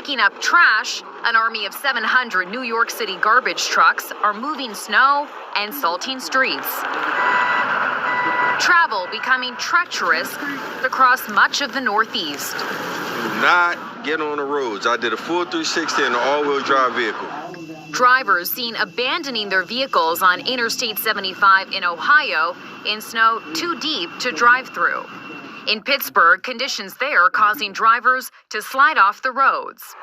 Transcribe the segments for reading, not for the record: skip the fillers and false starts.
Picking up trash, an army of 700 New York City garbage trucks are moving snow and salting streets. Travel becoming treacherous across much of the Northeast. Do not get on the roads. I did a full 360 in an all-wheel drive vehicle. Drivers seen abandoning their vehicles on Interstate 75 in Ohio in snow too deep to drive through. In Pittsburgh, conditions there causing drivers to slide off the roads.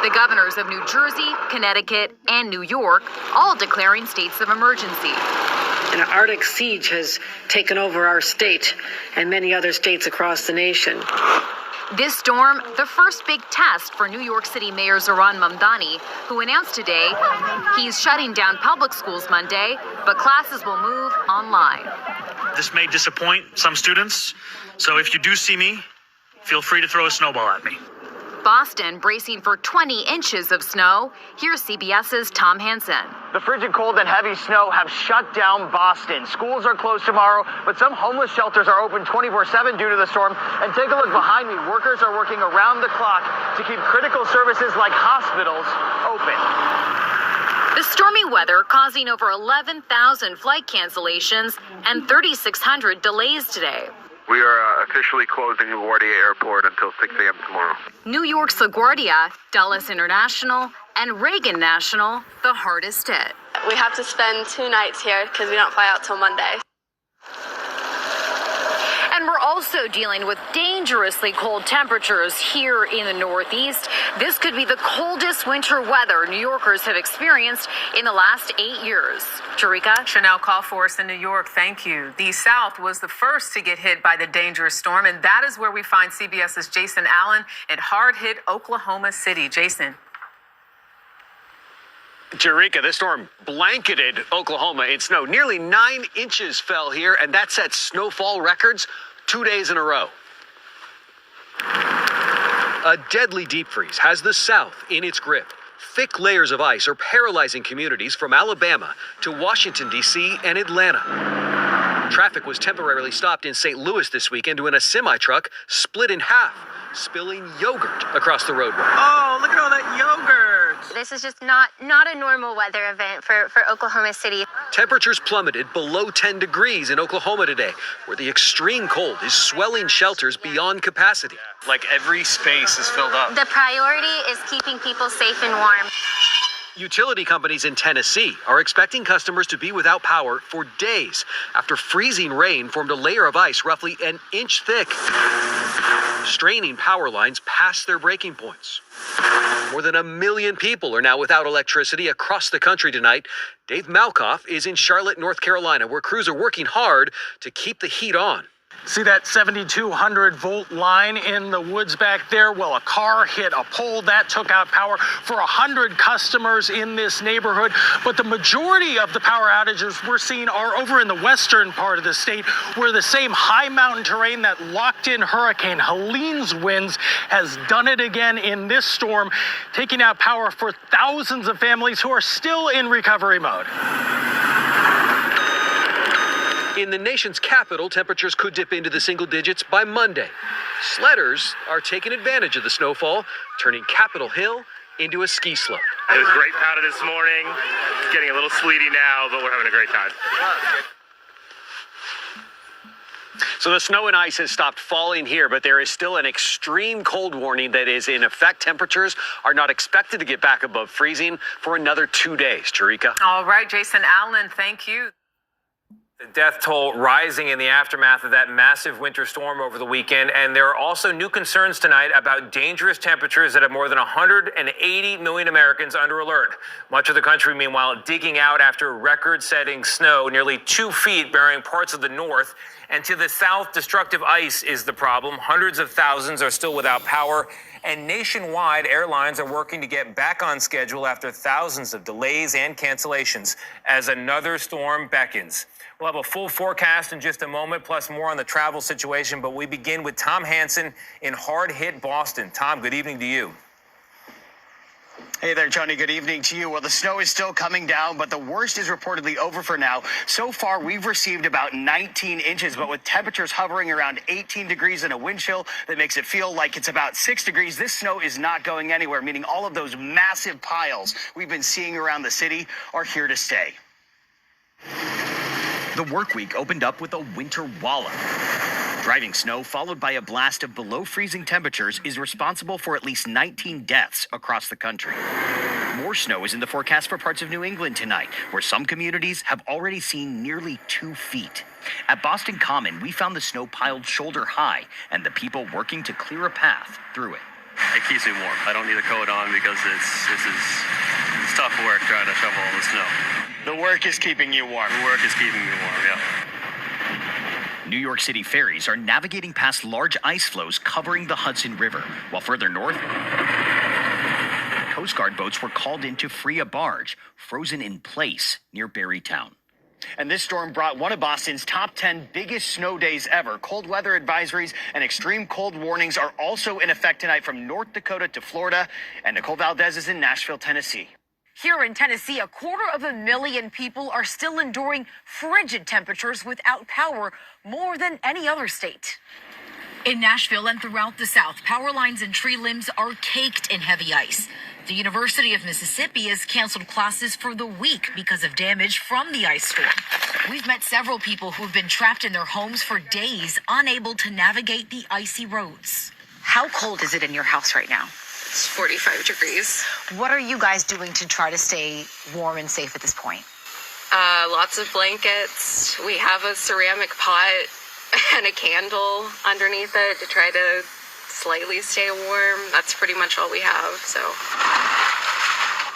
The governors of New Jersey, Connecticut, and New York all declaring states of emergency. An Arctic siege has taken over our state and many other states across the nation. This storm, the first big test for New York City Mayor Zohran Mamdani, who announced today he's shutting down public schools Monday, but classes will move online. This may disappoint some students, so if you do see me, feel free to throw a snowball at me. Boston bracing for 20 inches of snow. Here's CBS's Tom Hansen. The frigid cold and heavy snow have shut down Boston. Schools are closed tomorrow, but some homeless shelters are open 24/7 due to the storm. And take a look behind me. Workers are working around the clock to keep critical services like hospitals open. The stormy weather causing over 11,000 flight cancellations and 3,600 delays today. We are officially closing LaGuardia Airport until 6 a.m. tomorrow. New York's LaGuardia, Dulles International, and Reagan National, the hardest hit. We have to spend 2 nights here because we don't fly out till Monday. And we're also dealing with dangerously cold temperatures here in the Northeast. This could be the coldest winter weather New Yorkers have experienced in the last 8 years. Jerika? Chanel Callforce in New York, thank you. The South was the first to get hit by the dangerous storm, and that is where we find CBS's Jason Allen in hard-hit Oklahoma City. Jason. Jerika, this storm blanketed Oklahoma in snow. Nearly 9 inches fell here, and that set snowfall records 2 days in a row. A deadly deep freeze has the South in its grip. Thick layers of ice are paralyzing communities from Alabama to Washington, D.C. and Atlanta. Traffic was temporarily stopped in St. Louis this weekend when a semi-truck split in half, spilling yogurt across the roadway. Oh, look at all that yogurt. This is just not a normal weather event for Oklahoma City. Temperatures plummeted below 10 degrees in Oklahoma today, where the extreme cold is swelling shelters beyond capacity. Like every space is filled up. The priority is keeping people safe and warm. Utility companies in Tennessee are expecting customers to be without power for days after freezing rain formed a layer of ice roughly an inch thick, straining power lines past their breaking points. More than 1 million people are now without electricity across the country tonight. Dave Malkoff is in Charlotte, North Carolina, where crews are working hard to keep the heat on. See that 7,200 volt line in the woods back there? Well, a car hit a pole that took out power for 100 customers in this neighborhood. But the majority of the power outages we're seeing are over in the western part of the state, where the same high mountain terrain that locked in Hurricane Helene's winds has done it again in this storm, taking out power for thousands of families who are still in recovery mode. In the nation's capital, temperatures could dip into the single digits by Monday. Sledders are taking advantage of the snowfall, turning Capitol Hill into a ski slope. It was great powder this morning. It's getting a little sleety now, but we're having a great time. So the snow and ice has stopped falling here, but there is still an extreme cold warning that is in effect. Temperatures are not expected to get back above freezing for another 2 days. Jerika? All right, Jason Allen, thank you. The death toll rising in the aftermath of that massive winter storm over the weekend. And there are also new concerns tonight about dangerous temperatures that have more than 180 million Americans under alert. Much of the country, meanwhile, digging out after record-setting snow, nearly 2 feet, burying parts of the north. And to the south, destructive ice is the problem. Hundreds of thousands are still without power. And nationwide, airlines are working to get back on schedule after thousands of delays and cancellations as another storm beckons. We'll have a full forecast in just a moment, plus more on the travel situation. But we begin with Tom Hansen in hard-hit Boston. Tom, good evening to you. Hey there, Tony. Good evening to you. Well, the snow is still coming down, but the worst is reportedly over for now. So far, we've received about 19 inches, but with temperatures hovering around 18 degrees and a wind chill that makes it feel like it's about 6 degrees, this snow is not going anywhere, meaning all of those massive piles we've been seeing around the city are here to stay. The work week opened up with a winter wallop. Driving snow followed by a blast of below freezing temperatures is responsible for at least 19 deaths across the country. More snow is in the forecast for parts of New England tonight, where some communities have already seen nearly 2 feet. At Boston Common, we found the snow piled shoulder high and the people working to clear a path through it. It keeps me warm. I don't need a coat on because it's tough work trying to shovel all the snow. The work is keeping you warm. The work is keeping me warm, yeah. New York City ferries are navigating past large ice floes covering the Hudson River, while further north, Coast Guard boats were called in to free a barge frozen in place near Barrytown. And this storm brought one of Boston's top 10 biggest snow days ever. Cold weather advisories and extreme cold warnings are also in effect tonight from North Dakota to Florida. And Nicole Valdez is in Nashville, Tennessee. Here in Tennessee, 250,000 people are still enduring frigid temperatures without power, more than any other state. In Nashville and throughout the South, power lines and tree limbs are caked in heavy ice. The University of Mississippi has canceled classes for the week because of damage from the ice storm. We've met several people who've been trapped in their homes for days, unable to navigate the icy roads. How cold is it in your house right now? It's 45 degrees. What are you guys doing to try to stay warm and safe at this point? Lots of blankets. We have a ceramic pot and a candle underneath it to try to slightly stay warm. That's pretty much all we have, so.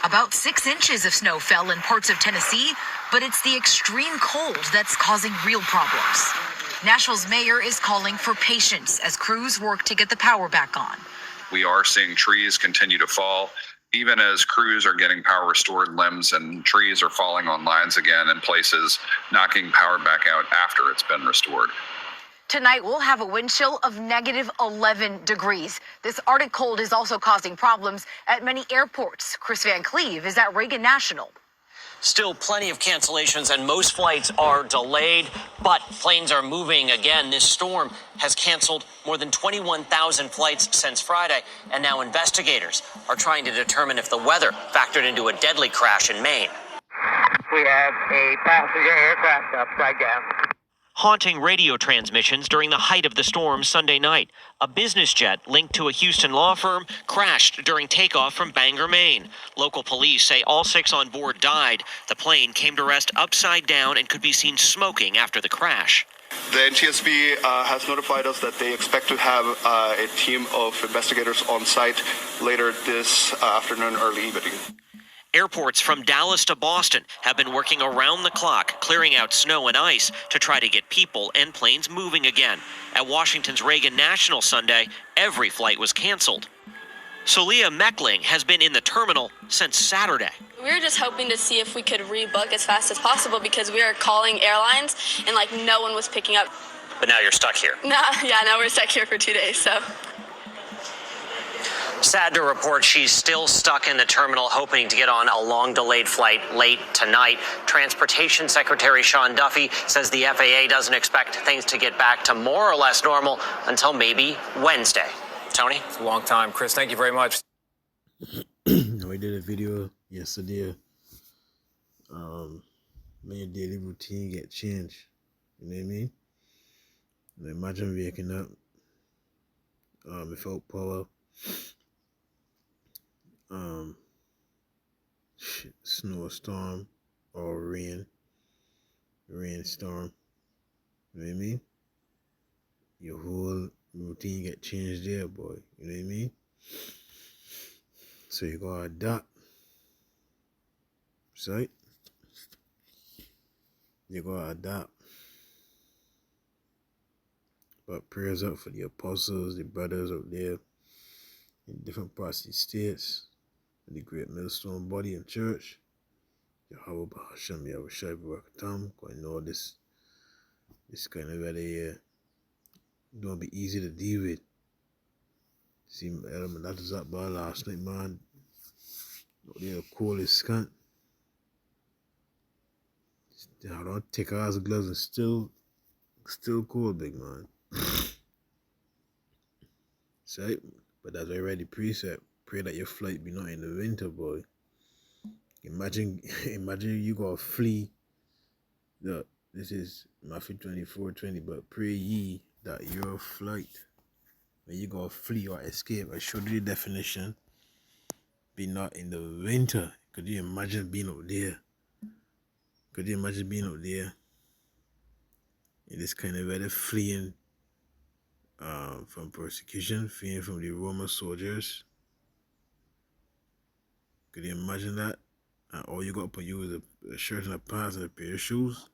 About 6 inches of snow fell in parts of Tennessee, but it's the extreme cold that's causing real problems. Nashville's mayor is calling for patience as crews work to get the power back on. We are seeing trees continue to fall. Even as crews are getting power restored, limbs and trees are falling on lines again in places, knocking power back out after it's been restored. Tonight, we'll have a wind chill of negative 11 degrees. This Arctic cold is also causing problems at many airports. Chris Van Cleve is at Reagan National. Still plenty of cancellations and most flights are delayed, but planes are moving again. This storm has canceled more than 21,000 flights since Friday, and now investigators are trying to determine if the weather factored into a deadly crash in Maine. We have a passenger aircraft upside down. Haunting radio transmissions during the height of the storm Sunday night. A business jet linked to a Houston law firm crashed during takeoff from Bangor, Maine. Local police say all 6 on board died. The plane came to rest upside down and could be seen smoking after the crash. The NTSB has notified us that they expect to have a team of investigators on site later this afternoon, early evening. Airports from Dallas to Boston have been working around the clock, clearing out snow and ice to try to get people and planes moving again. At Washington's Reagan National Sunday, every flight was canceled. Solia Meckling has been in the terminal since Saturday. We were just hoping to see if we could rebook as fast as possible because we were calling airlines and no one was picking up. But now you're stuck here. Now we're stuck here for 2 days, so. Sad to report she's still stuck in the terminal, hoping to get on a long-delayed flight late tonight. Transportation Secretary Sean Duffy says the FAA doesn't expect things to get back to more or less normal until maybe Wednesday. Tony? It's a long time. Chris, thank you very much. We did a video yesterday. When your daily routine get changed. You know what I mean? Now imagine waking up without power. Snowstorm or rainstorm. You know what I mean? Your whole routine get changed there, boy. You know what I mean? So you gotta adapt. Right? You gotta adapt. But prayers up for the apostles, the brothers out there in different parts of the states, and the great millstone body and church. Yahweh Bahasham Yahushai Barakatam. I know this kind of weather don't be easy to deal with. See, that was up by last night, man. They're the coolest cunt. They had on thick ass gloves and still cool, big man. So, but that's already preset. Pray that your flight be not in the winter, boy. Imagine you gotta flee. Look, this is Matthew 24:20, but pray ye that your flight, when you gotta flee or escape, I showed you the definition, be not in the winter. Could you imagine being up there? Could you imagine being up there in this kind of weather, fleeing from persecution, fleeing from the Roman soldiers? Could you imagine that? And all you got to put you is a shirt and a pants and a pair of shoes?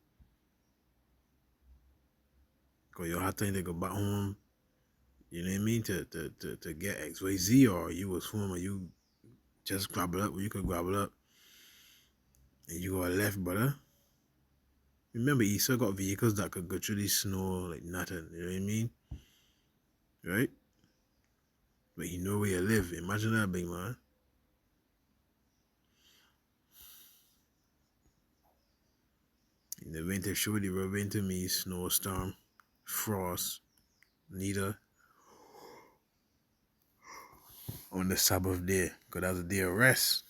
Because you have time to go back home, you know what I mean, to get XYZ, or you was home and you just grab it up where you could grab it up and you go left, brother. Remember, he still got vehicles that could go through the snow like nothing, you know what I mean? Right? But you know where you live. Imagine that, big man. In the winter, sure, the winter means snowstorm, frost, neither on the Sabbath day, because that's a day of rest.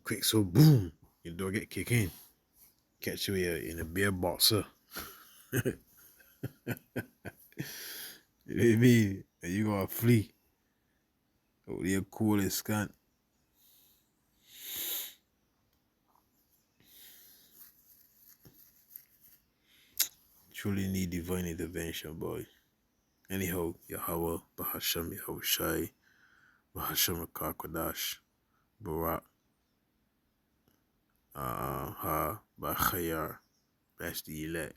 Quick, so boom, your door get kicked in. Catch you in a beer boxer. You know what I mean? And you gonna flee. Oh, you're cool as cunt. Truly need divine intervention, boy. Anyhow, Yahweh, Bahasham Yahushai, Bahasham Kakodash, Barak, Ha, Bachayar, that's the elect.